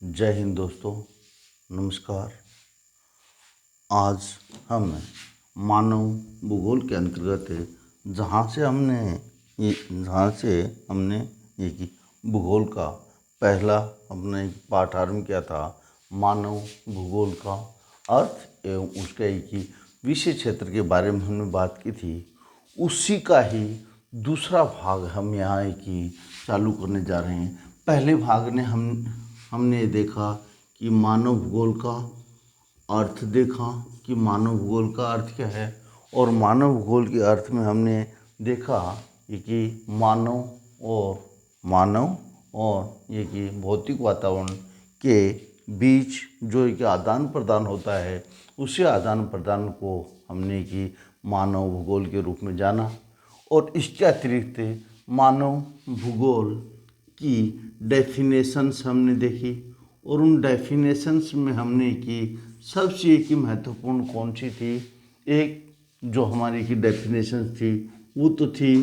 जय हिंद दोस्तों, नमस्कार। आज हम मानव भूगोल के अंतर्गत जहाँ से हमने ये कि भूगोल का पहला अपना एक पाठ आरंभ किया था, मानव भूगोल का अर्थ एवं उसके एक ही विषय क्षेत्र के बारे में हमने बात की थी। उसी का ही दूसरा भाग हम यहाँ एक ही चालू करने जा रहे हैं। पहले भाग ने हमने देखा कि मानव भूगोल का अर्थ देखा कि मानव भूगोल का अर्थ क्या है, और मानव भूगोल के अर्थ में हमने देखा कि मानव और ये कि भौतिक वातावरण के बीच जो एक आदान प्रदान होता है, उसी आदान प्रदान को हमने कि मानव भूगोल के रूप में जाना। और इसके अतिरिक्त मानव भूगोल की डेफिनेशंस हमने देखी, और उन डेफिनेशंस में हमने कि सबसे एक ही महत्वपूर्ण कौन सी थी। एक जो हमारी की डेफिनेशंस थी वो तो थी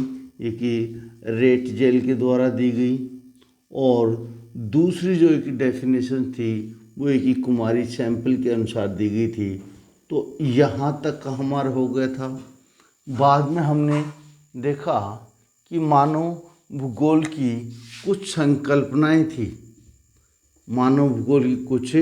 ये कि रेट जेल के द्वारा दी गई, और दूसरी जो एक डेफिनेशन थी वो एक ही कुमारी सैंपल के अनुसार दी गई थी। तो यहाँ तक का हमारा हो गया था। बाद में हमने देखा कि मानव भूगोल की कुछ संकल्पनाएं थी, मानव भूगोल की कुछ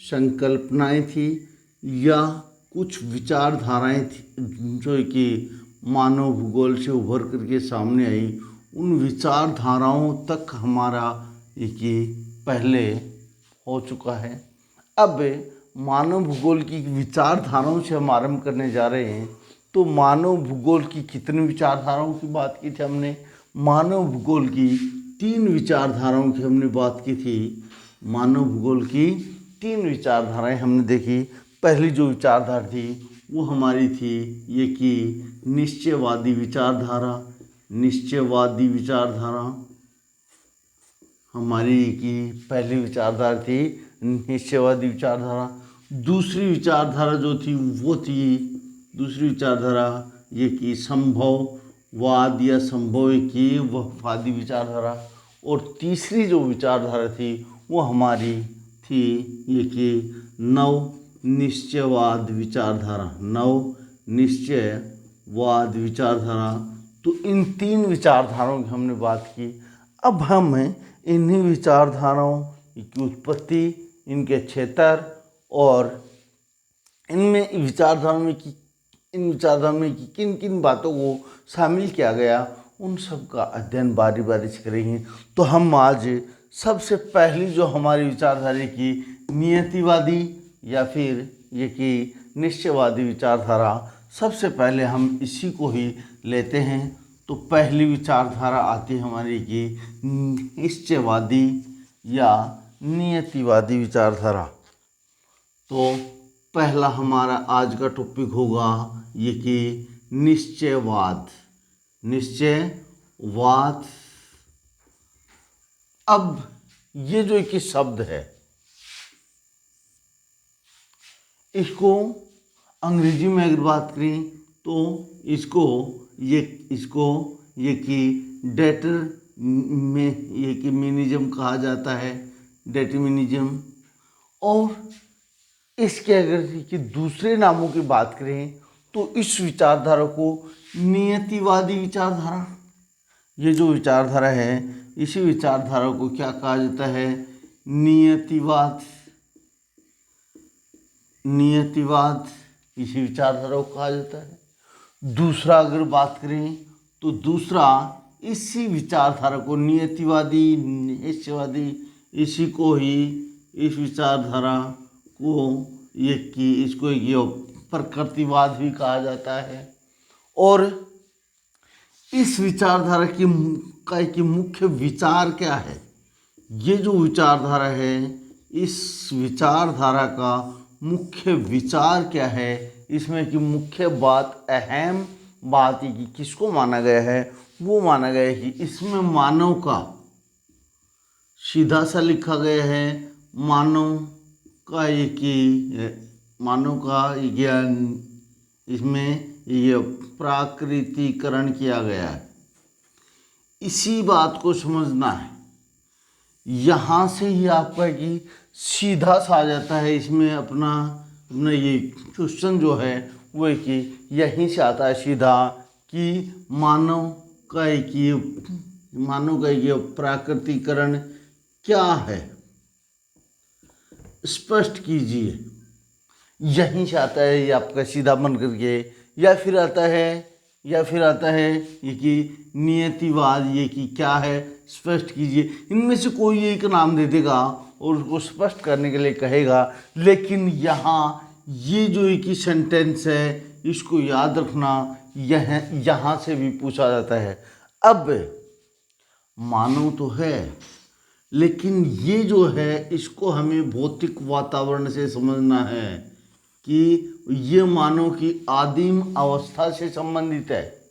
संकल्पनाएं थी या कुछ विचारधाराएं थी जो कि मानव भूगोल से उभर करके सामने आई। उन विचारधाराओं तक हमारा एक पहले हो चुका है। अब मानव भूगोल की विचारधाराओं से हम आरंभ करने जा रहे हैं। तो मानव भूगोल की कितनी विचारधाराओं की बात की थी हमने? मानव भूगोल की 3 विचारधाराओं की हमने बात की थी। मानव भूगोल की 3 विचारधाराएं हमने देखी। पहली जो विचारधारा थी वो हमारी थी ये कि निश्चयवादी विचारधारा। निश्चयवादी विचारधारा हमारी की पहली विचारधारा थी, निश्चयवादी विचारधारा। दूसरी विचारधारा जो थी वो थी, दूसरी विचारधारा ये कि संभववाद या संभव की वहवादी विचारधारा। और तीसरी जो विचारधारा थी वो हमारी थी ये कि नव निश्चयवाद विचारधारा। नव निश्चयवाद विचारधारा। तो इन 3 विचारधाराओं की हमने बात की। अब हम इन्हीं विचारधाराओं की उत्पत्ति, इनके क्षेत्र और इनमें विचारधाराओं में इन विचारधाराओं में किन किन बातों को शामिल किया गया, उन सब का अध्ययन बारी बारी से करेंगे। तो हम आज सबसे पहली जो हमारी विचारधारा की नियतिवादी या फिर ये कि निश्चयवादी विचारधारा, सबसे पहले हम इसी को ही लेते हैं। तो पहली विचारधारा आती है हमारी की निश्चयवादी या नियतिवादी विचारधारा। तो पहला हमारा आज का टॉपिक होगा ये कि निश्चयवाद। निश्चयवाद। अब ये जो एक शब्द है, इसको अंग्रेजी में अगर बात करें तो इसको ये कि डेटरमिनिज्म कहा जाता है। डेटरमिनिज्म। और इसके अगर कि दूसरे नामों की बात करें तो इस विचारधारा को नियतिवादी विचारधारा, ये जो विचारधारा है इसी विचारधारा को क्या कहा जाता है? नियतिवाद। नियतिवाद इसी विचारधारा को कहा जाता है। दूसरा अगर बात करें तो दूसरा इसी विचारधारा को नियतिवादी, निश्चयवादी, इसी को ही इस विचारधारा को ये कि इसको ये प्रकृतिवाद भी कहा जाता है। और इस विचारधारा की मुख्य विचार क्या है? ये जो विचारधारा है, इस विचारधारा का मुख्य विचार क्या है? इसमें की मुख्य बात, अहम बात कि किसको माना गया है? वो माना गया है कि इसमें मानव का, सीधा सा लिखा गया है, मानव का ज्ञान, इसमें ये प्राकृतिकरण किया गया है। इसी बात को समझना है। यहाँ से ही आपका कि सीधा सा आ जाता है इसमें अपना अपना ये क्वेश्चन जो है वो है कि यहीं से आता है सीधा कि मानव का ये प्राकृतिकरण क्या है, स्पष्ट कीजिए। यहीं से आता है ये आपका सीधा बन करके, या फिर आता है ये कि नियतिवाद, ये कि क्या है, स्पष्ट कीजिए। इनमें से कोई एक नाम दे देगा और उसको स्पष्ट करने के लिए कहेगा। लेकिन यहाँ ये जो एक ही सेंटेंस है इसको याद रखना, यहाँ से भी पूछा जाता है। अब मानव तो है, लेकिन ये जो है इसको हमें भौतिक वातावरण से समझना है कि ये मानव की आदिम अवस्था से संबंधित है।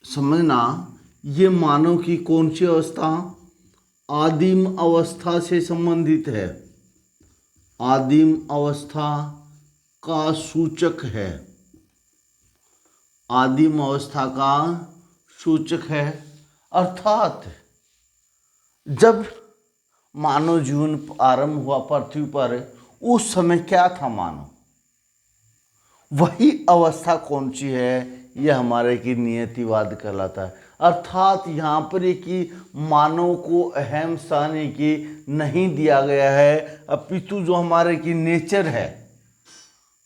समझना, ये मानव की कौन सी अवस्था, आदिम अवस्था से संबंधित है, आदिम अवस्था का सूचक है, आदिम अवस्था का सूचक है। अर्थात जब मानव जीवन आरंभ हुआ पृथ्वी पर, उस समय क्या था मानव, वही अवस्था कौन सी है, यह हमारे की नियतिवाद कहलाता है। अर्थात यहाँ पर एक कि मानव को अहम स्थान की नहीं दिया गया है, अपितु जो हमारे की नेचर है,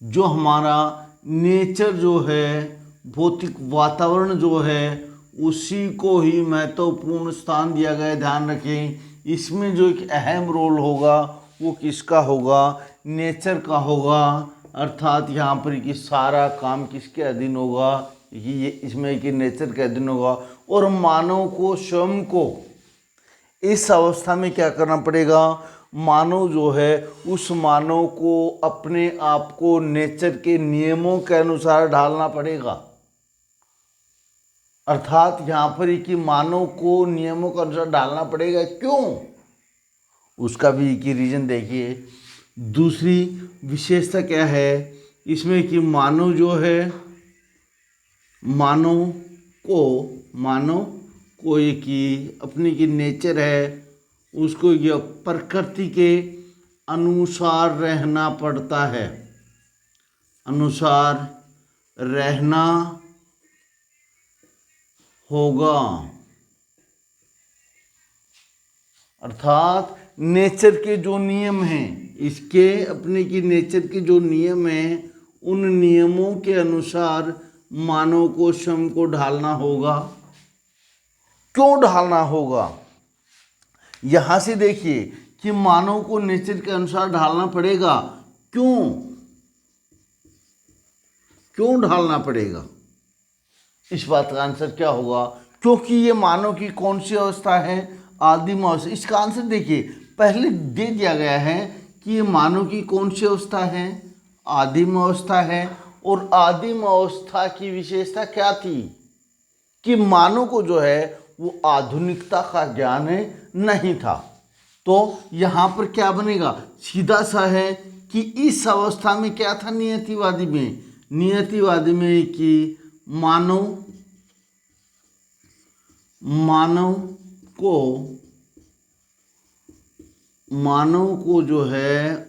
जो हमारा नेचर जो है, भौतिक वातावरण जो है, उसी को ही महत्वपूर्ण स्थान दिया गया है। ध्यान रखें, इसमें जो एक अहम रोल होगा वो किसका होगा, नेचर का होगा। अर्थात यहाँ पर कि सारा काम किसके अधीन होगा, ये इसमें कि नेचर के अधीन होगा। और मानव को स्वयं को इस अवस्था में क्या करना पड़ेगा, मानव जो है उस मानव को अपने आप को नेचर के नियमों के अनुसार ढालना पड़ेगा। अर्थात यहाँ पर कि मानव को नियमों के अनुसार डालना पड़ेगा। क्यों, उसका भी एक रीजन देखिए। दूसरी विशेषता क्या है इसमें कि मानव जो है, मानव को एक अपनी की नेचर है, उसको ये प्रकृति के अनुसार रहना पड़ता है, अनुसार रहना होगा। अर्थात नेचर के जो नियम हैं, इसके अपने की नेचर के जो नियम हैं, उन नियमों के अनुसार मानव को स्वयं को ढालना होगा। क्यों ढालना होगा, यहाँ से देखिए कि मानव को नेचर के अनुसार ढालना पड़ेगा। क्यों ढालना पड़ेगा, इस बात का आंसर क्या होगा, क्योंकि ये मानव की कौन सी अवस्था है, आदिम अवस्था। इसका आंसर देखिए, पहले दे दिया गया है कि ये मानव की कौन सी अवस्था है, आदिम अवस्था है। और आदिम अवस्था की विशेषता क्या थी कि मानव को जो है वो आधुनिकता का ज्ञान नहीं था। तो यहाँ पर क्या बनेगा, सीधा सा है कि इस अवस्था में क्या था, नियतिवादी में कि मानव को जो है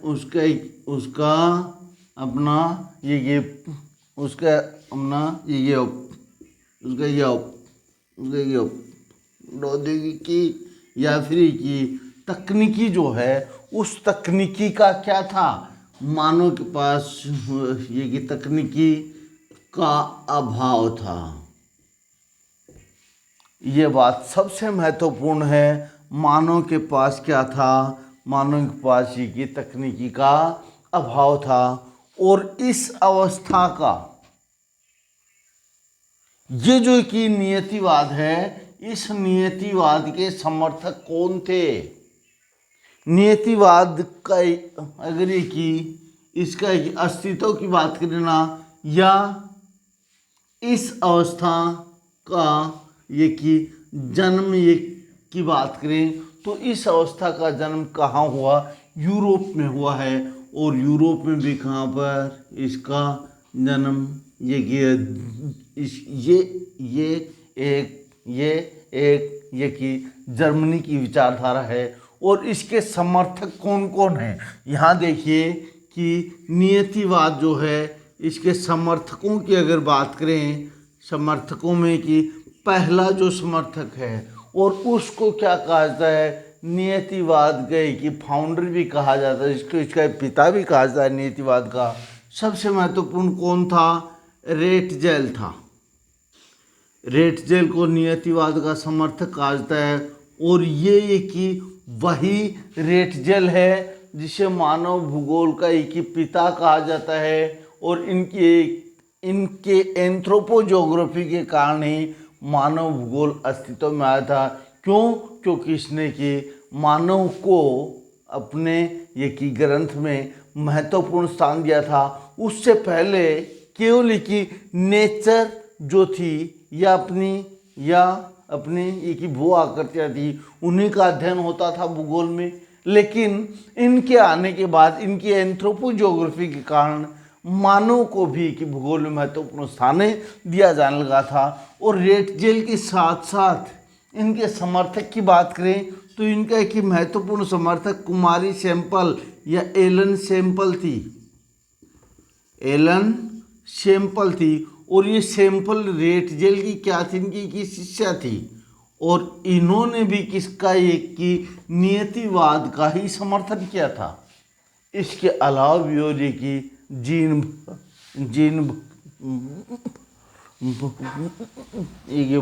उसका अपना ये उसका अपना ये प्रौद्योगिकी या फिर की तकनीकी जो है, उस तकनीकी का क्या था, मानव के पास ये कि तकनीकी का अभाव था। ये बात सबसे महत्वपूर्ण है, मानव के पास क्या था, मानव के पास ये कि तकनीकी का अभाव था। और इस अवस्था का ये जो कि नियतिवाद है, इस नियतिवाद के समर्थक कौन थे, नियतिवाद का अगर ये कि इसका अस्तित्व की बात करना या इस अवस्था का ये कि जन्म ये की बात करें, तो इस अवस्था का जन्म कहाँ हुआ, यूरोप में हुआ है। और यूरोप में भी कहाँ पर इसका जन्म ये कि जर्मनी की विचारधारा है, और इसके समर्थक कौन कौन हैं। यहाँ देखिए कि नियतिवाद जो है इसके समर्थकों की अगर बात करें, समर्थकों में कि पहला जो समर्थक है और उसको क्या कहा जाता है, नियतिवाद के कि फाउंडर भी कहा जाता है, इसको इसका पिता भी कहा जाता है नियतिवाद का। सबसे महत्वपूर्ण कौन था, रेटजेल था। रेटजेल को नियतिवाद का समर्थक कहा जाता है और ये कि वही रेटजेल है जिसे मानव भूगोल का एक ही पिता कहा जाता है और इनके एंथ्रोपोजोग्राफी के कारण ही मानव भूगोल अस्तित्व में आया था। क्यों, क्योंकि इसने कि मानव को अपने ये की ग्रंथ में महत्वपूर्ण स्थान दिया था। उससे पहले केवल कि नेचर जो थी या अपनी एक भू आकृतियाँ थी उन्हीं का अध्ययन होता था भूगोल में, लेकिन इनके आने के बाद इनकी एंथ्रोपोजोग्राफी के कारण मानव को भी कि भूगोल में महत्वपूर्ण स्थान दिया जाने लगा था। और रेटजेल के साथ साथ इनके समर्थक की बात करें तो इनका एक महत्वपूर्ण समर्थक कुमारी सैंपल या एलन सैंपल थी। एलन सैंपल थी और ये सैंपल रेटजेल की क्या थी, इनकी की शिष्या थी और इन्होंने भी किसका, एक की नियतिवाद का ही समर्थन किया था। इसके अलावा भी और एक की ये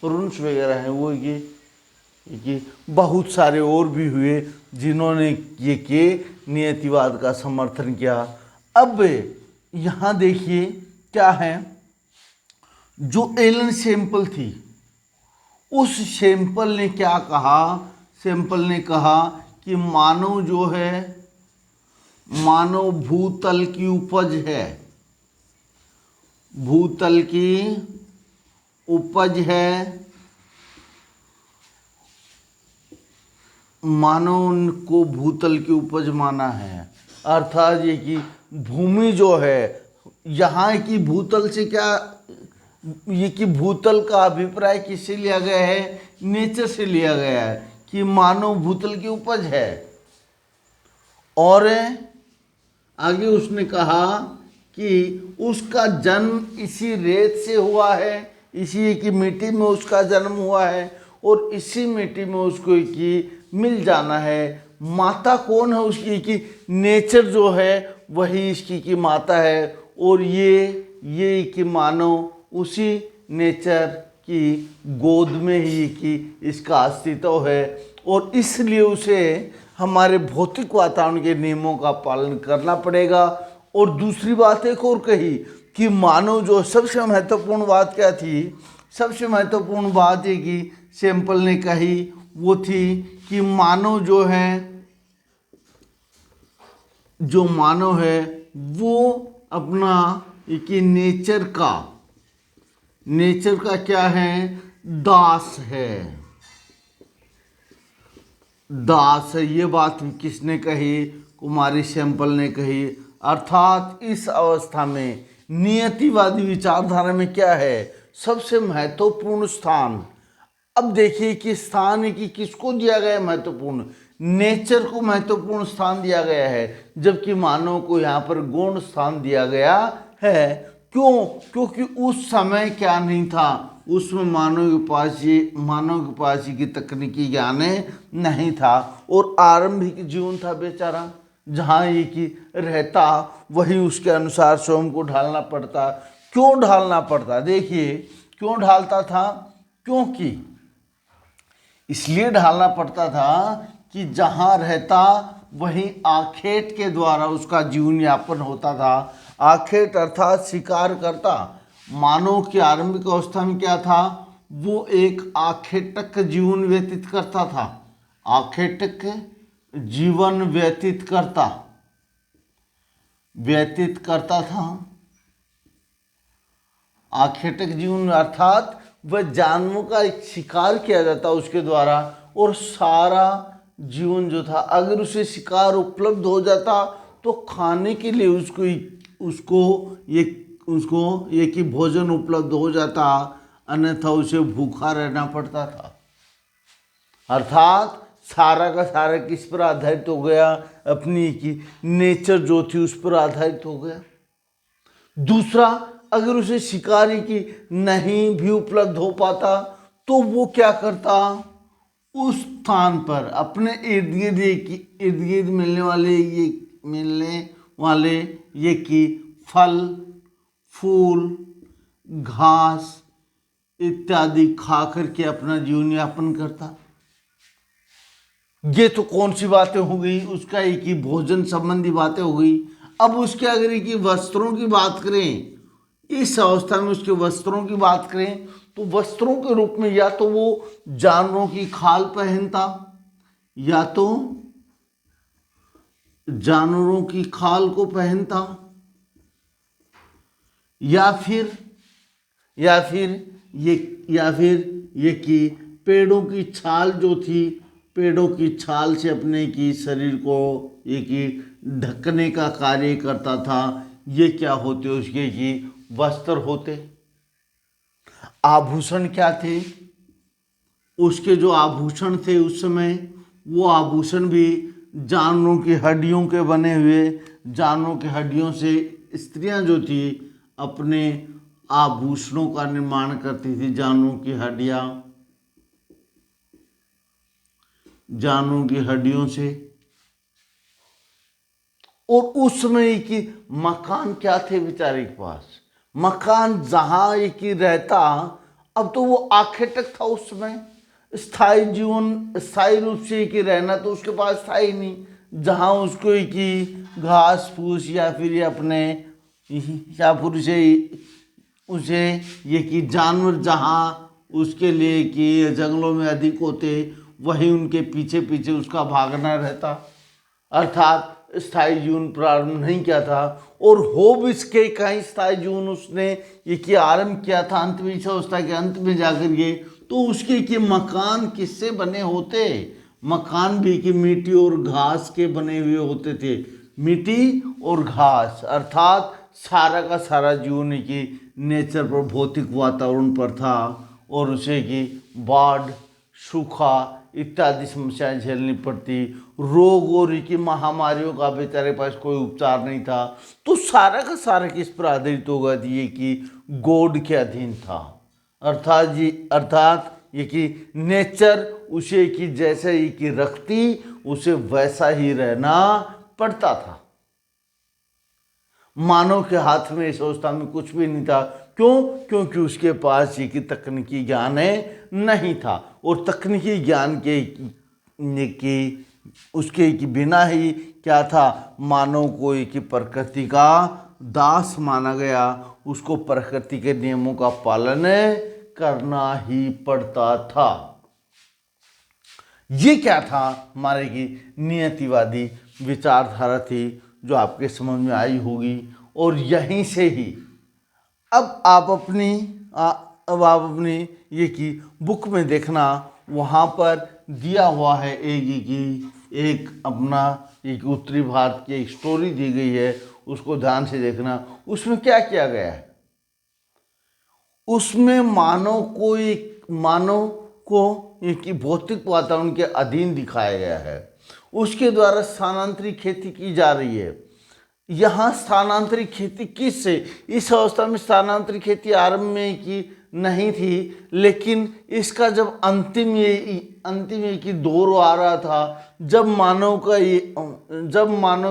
रुंस वगैरह हैं वो ये बहुत सारे और भी हुए जिन्होंने ये के नियतिवाद का समर्थन किया। अब यहाँ देखिए क्या है, जो एलन सैंपल थी उस सैंपल ने क्या कहा, सैंपल ने कहा कि मानव जो है, मानव भूतल की उपज है, भूतल की उपज है, मानव को भूतल की उपज माना है। अर्थात ये कि भूमि जो है यहाँ की भूतल से क्या, ये कि भूतल का अभिप्राय किससे लिया गया है, नेचर से लिया गया है कि मानव भूतल की उपज है। और आगे उसने कहा कि उसका जन्म इसी रेत से हुआ है, इसी की मिट्टी में उसका जन्म हुआ है और इसी मिट्टी में उसको कि मिल जाना है। माता कौन है उसकी, कि नेचर जो है वही इसकी की माता है और ये कि मानव उसी नेचर की गोद में ही कि इसका अस्तित्व है और इसलिए उसे हमारे भौतिक वातावरण के नियमों का पालन करना पड़ेगा। और दूसरी बात एक और कही कि मानव जो सबसे महत्वपूर्ण बात क्या थी, सबसे महत्वपूर्ण बात है कि सैंपल ने कही वो थी कि मानव जो है, जो मानव है वो अपना कि नेचर का क्या है, दास है, दास है। ये बात किसने कही, कुमारी सैंपल ने कही। अर्थात इस अवस्था में नियतिवादी विचारधारा में क्या है, सबसे महत्वपूर्ण स्थान। अब देखिए कि स्थान है कि किसको दिया गया है महत्वपूर्ण, नेचर को महत्वपूर्ण स्थान दिया गया है, जबकि मानव को यहाँ पर गौण स्थान दिया गया है। क्यों, क्योंकि उस समय क्या नहीं था, उसमें मानव के पास की तकनीकी ज्ञान नहीं था और आरंभिक जीवन था बेचारा, जहाँ ये कि रहता वही उसके अनुसार स्वयं को ढालना पड़ता। क्यों ढालना पड़ता, देखिए क्यों ढालता था, क्योंकि इसलिए ढालना पड़ता था कि जहाँ रहता वहीं आखेट के द्वारा उसका जीवन यापन होता था। आखेट अर्थात शिकार करता। मानव की आरंभिक अवस्था में क्या था, वो एक आखेटक जीवन व्यतीत करता था, आखेटक जीवन व्यतीत करता था। आखेटक जीवन अर्थात वह जानवरों का एक शिकार किया जाता उसके द्वारा और सारा जीवन जो था, अगर उसे शिकार उपलब्ध हो जाता तो खाने के लिए उसको ये कि भोजन उपलब्ध हो जाता, अन्यथा उसे भूखा रहना पड़ता था। अर्थात सारा का सारा किस पर आधारित हो गया, अपनी की नेचर जो थी उस पर आधारित हो गया। दूसरा, अगर उसे शिकारी की नहीं भी उपलब्ध हो पाता तो वो क्या करता, उस स्थान पर अपने इर्द गिर्द मिलने वाले ये कि फल फूल घास इत्यादि खा करके अपना जीवन यापन करता। ये तो कौन सी बातें हो गई, उसका एक ही भोजन संबंधी बातें हो गई। अब उसके अगर एक ही वस्त्रों की बात करें, इस अवस्था में उसके वस्त्रों की बात करें तो वस्त्रों के रूप में या तो वो जानवरों की खाल पहनता, या तो जानवरों की खाल को पहनता, या फिर ये कि पेड़ों की छाल जो थी, पेड़ों की छाल से अपने की शरीर को ये कि ढकने का कार्य करता था। ये क्या होते, उसके कि वस्त्र होते। आभूषण क्या थे, उसके जो आभूषण थे उस समय, वो आभूषण भी जानवरों की हड्डियों के बने हुए, जानवरों की हड्डियों से स्त्रियां जो थी अपने आभूषणों का निर्माण करती थी। जानवरों की हड्डियां, जानवरों की हड्डियों से। और उस समय की मकान क्या थे बेचारे के पास, मकान जहां एक ही रहता। अब तो वो आखेटक था उस समय, स्थायी जीवन स्थायी रूप से एक ही रहना तो उसके पास था ही नहीं। जहां उसको एक ही घास फूस या फिर अपने या फिर उसे ये कि जानवर जहाँ उसके लिए कि जंगलों में अधिक होते, वहीं उनके पीछे पीछे उसका भागना रहता। अर्थात स्थायी जीवन प्रारंभ नहीं किया था। और हो भी इसके कहीं स्थायी जीवन उसने ये कि आरंभ किया था अंत में, इस अवस्था के अंत में जाकर के, तो उसके कि मकान किससे बने होते, मकान भी कि मिट्टी और घास के बने हुए होते थे। मिट्टी और घास, अर्थात सारा का सारा जीवन की नेचर पर, भौतिक वातावरण पर था। और उसे कि बाढ़ सूखा इत्यादि समस्याएं झेलनी पड़ती, रोग और की महामारियों का बेचारे पास कोई उपचार नहीं था। तो सारा का सारा किस पर आधारित होगा, ये कि गॉड के अधीन था। अर्थात ये कि नेचर उसे कि जैसे ही कि रखती उसे वैसा ही रहना पड़ता था। मानव के हाथ में इस अवस्था में कुछ भी नहीं था। क्यों? क्योंकि उसके पास ये कि तकनीकी ज्ञान नहीं था। और तकनीकी ज्ञान के उसके कि बिना ही क्या था, मानव को एक प्रकृति का दास माना गया। उसको प्रकृति के नियमों का पालन करना ही पड़ता था। ये क्या था, हमारे की नियतिवादी विचारधारा थी जो आपके समझ में आई होगी। और यहीं से ही अब आप अपनी ये कि बुक में देखना, वहाँ पर दिया हुआ है एक अपना एक उत्तरी भारत की एक स्टोरी दी गई है, उसको ध्यान से देखना। उसमें क्या किया गया है, उसमें मानव को एक भौतिक वातावरण के अधीन दिखाया गया है। उसके द्वारा स्थानांतरित खेती की जा रही है। यहाँ स्थानांतरित खेती किससे, इस अवस्था में स्थानांतरित खेती आरंभ में की नहीं थी, लेकिन इसका जब अंतिम की दौर आ रहा था, जब मानव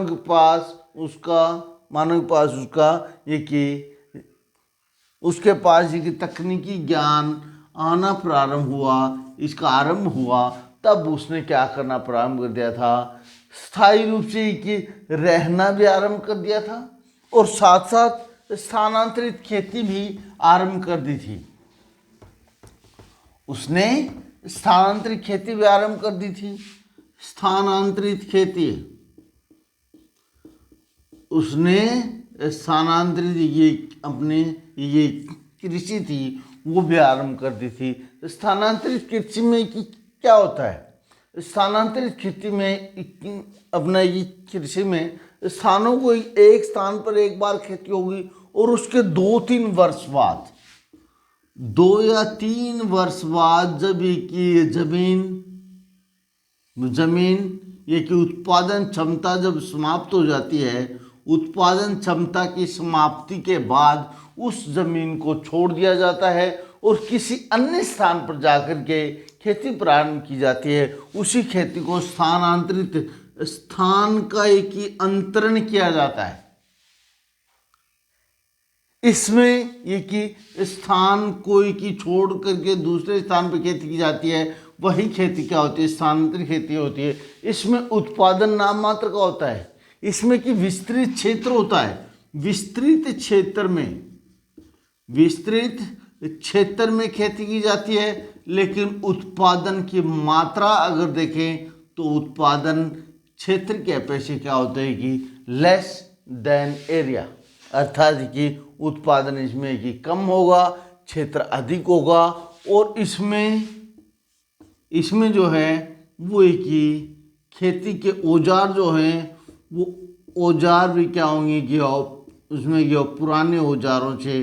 के पास उसका ये कि उसके पास ये कि तकनीकी ज्ञान आना प्रारंभ हुआ, इसका आरंभ हुआ, तब उसने क्या करना प्रारंभ कर दिया था, स्थायी रूप से कि रहना भी आरंभ कर दिया था और साथ साथ स्थानांतरित खेती भी आरंभ कर दी थी। उसने स्थानांतरित खेती भी आरंभ कर दी थी। स्थानांतरित खेती उसने स्थानांतरित ये अपने ये कृषि थी वो भी आरंभ कर दी थी। स्थानांतरित कृषि में कि क्या होता है, स्थानांतरित खेती में अपना ये कृषि में स्थानों को एक स्थान पर एक बार खेती होगी और उसके 2-3 वर्ष बाद 2 या 3 वर्ष बाद जब ये जमीन जमीन ये कि उत्पादन क्षमता जब समाप्त हो जाती है, उत्पादन क्षमता की समाप्ति के बाद उस जमीन को छोड़ दिया जाता है और किसी अन्य स्थान पर जाकर के खेती प्रारंभ की जाती है। उसी खेती को स्थानांतरित, स्थान का एक ही अंतरण किया जाता है। इसमें ये कि स्थान कोई की छोड़ करके दूसरे स्थान पर खेती की जाती है, वही खेती क्या होती है, स्थानांतरित खेती होती है। इसमें उत्पादन नाम मात्र का होता है। इसमें कि विस्तृत क्षेत्र होता है, विस्तृत क्षेत्र में खेती की जाती है, लेकिन उत्पादन की मात्रा अगर देखें तो उत्पादन क्षेत्र की अपेक्षा क्या होता है कि लेस देन एरिया, अर्थात कि उत्पादन इसमें कि कम होगा, क्षेत्र अधिक होगा। और इसमें जो है वो एक ही खेती के औजार जो हैं वो औजार भी क्या होंगे कि उसमें जो पुराने औजारों से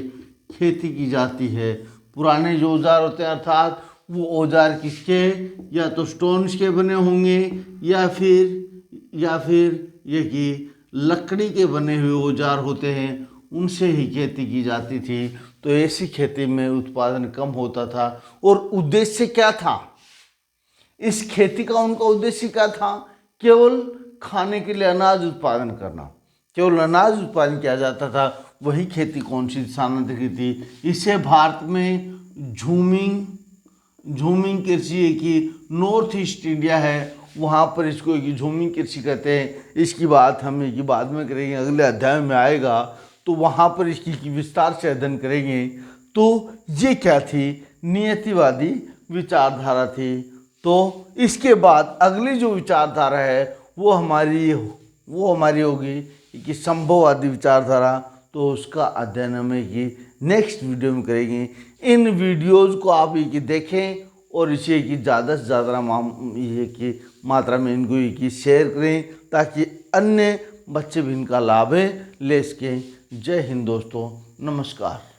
खेती की जाती है। पुराने जो औजार होते हैं अर्थात वो औजार किसके, या तो स्टोन्स के बने होंगे या फिर ये कि लकड़ी के बने हुए औजार होते हैं, उनसे ही खेती की जाती थी। तो ऐसी खेती में उत्पादन कम होता था। और उद्देश्य क्या था इस खेती का, उनका उद्देश्य क्या था, केवल खाने के लिए अनाज उत्पादन करना, केवल अनाज उत्पादन किया जाता था। वही खेती कौन सी, स्थानांतरित थी। इसे भारत में झूमिंग कृषि की नॉर्थ ईस्ट इंडिया है, वहाँ पर इसको एक झूमिंग कृषि कहते हैं। इसकी बात हम एक बाद में करेंगे, अगले अध्याय में आएगा तो वहाँ पर इसकी विस्तार से अध्ययन करेंगे। तो ये क्या थी, नियतिवादी विचारधारा थी। तो इसके बाद अगली जो विचारधारा है वो हमारी होगी कि संभववादी विचारधारा। तो उसका अध्ययन हमें ये नेक्स्ट वीडियो में करेंगे। इन वीडियोज़ को आप ये देखें और इसे कि ज़्यादा से ज़्यादा ये कि मात्रा में इनको ये कि शेयर करें, ताकि अन्य बच्चे भी इनका लाभ ले सकें। जय हिंद दोस्तों, नमस्कार।